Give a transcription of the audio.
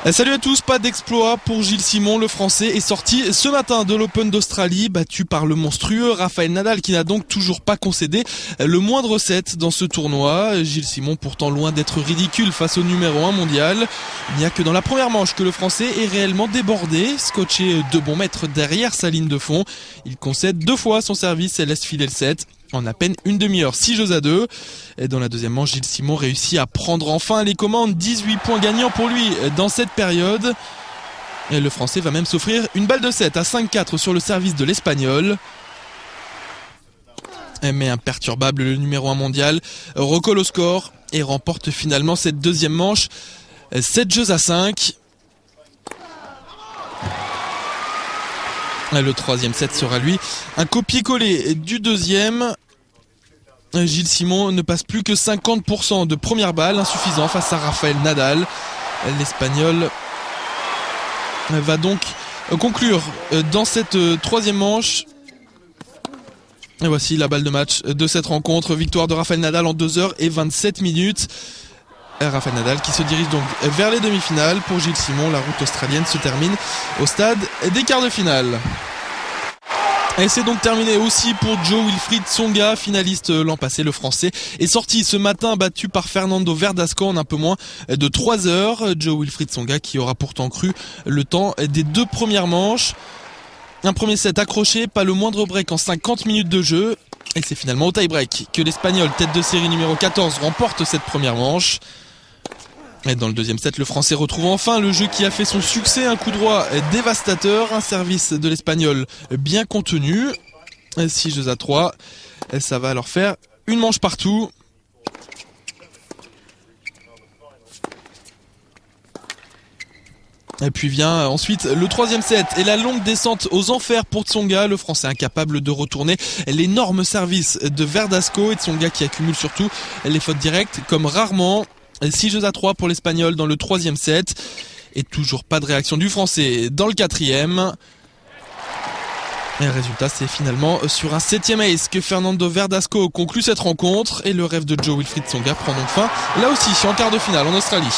Salut à tous, pas d'exploit pour Gilles Simon, le français est sorti ce matin de l'Open d'Australie, battu par le monstrueux Rafael Nadal qui n'a donc toujours pas concédé le moindre set dans ce tournoi. Gilles Simon pourtant loin d'être ridicule face au numéro 1 mondial. Il n'y a que dans la première manche que le français est réellement débordé, scotché de bons mètres derrière sa ligne de fond. Il concède 2 fois son service et laisse filer le set. En à peine une demi-heure, 6-2. Et dans la deuxième manche, Gilles Simon réussit à prendre enfin les commandes. 18 points gagnants pour lui dans cette période. Et le français va même s'offrir une balle de 7 à 5-4 sur le service de l'espagnol. Mais imperturbable, le numéro 1 mondial recolle au score et remporte finalement cette deuxième manche. 7-5. Le troisième set sera lui un copier-coller du deuxième. Gilles Simon ne passe plus que 50% de première balle, insuffisant face à Rafael Nadal. L'Espagnol va donc conclure dans cette troisième manche. Et voici la balle de match de cette rencontre. Victoire de Rafael Nadal en 2h27. Rafael Nadal qui se dirige donc vers les demi-finales. Pour Gilles Simon, la route australienne se termine au stade des quarts de finale. Et c'est donc terminé aussi pour Jo-Wilfried Tsonga, finaliste l'an passé. Le français est sorti ce matin battu par Fernando Verdasco en un peu moins de 3 heures. Jo-Wilfried Tsonga qui aura pourtant cru le temps des 2 premières manches. Un premier set accroché, pas le moindre break en 50 minutes de jeu. Et c'est finalement au tie-break que l'Espagnol, tête de série numéro 14, remporte cette première manche. Et dans le deuxième set, le français retrouve enfin le jeu qui a fait son succès, un coup droit dévastateur, un service de l'Espagnol bien contenu. 6-3, ça va alors faire une manche partout. Et puis vient ensuite le troisième set et la longue descente aux enfers pour Tsonga, le français incapable de retourner l'énorme service de Verdasco et Tsonga qui accumule surtout les fautes directes comme rarement. 6-3 pour l'Espagnol dans le troisième set et toujours pas de réaction du français dans le quatrième. Et le résultat, c'est finalement sur un 7e ace que Fernando Verdasco conclut cette rencontre et le rêve de Jo-Wilfried Tsonga prend donc fin là aussi en quart de finale en Australie.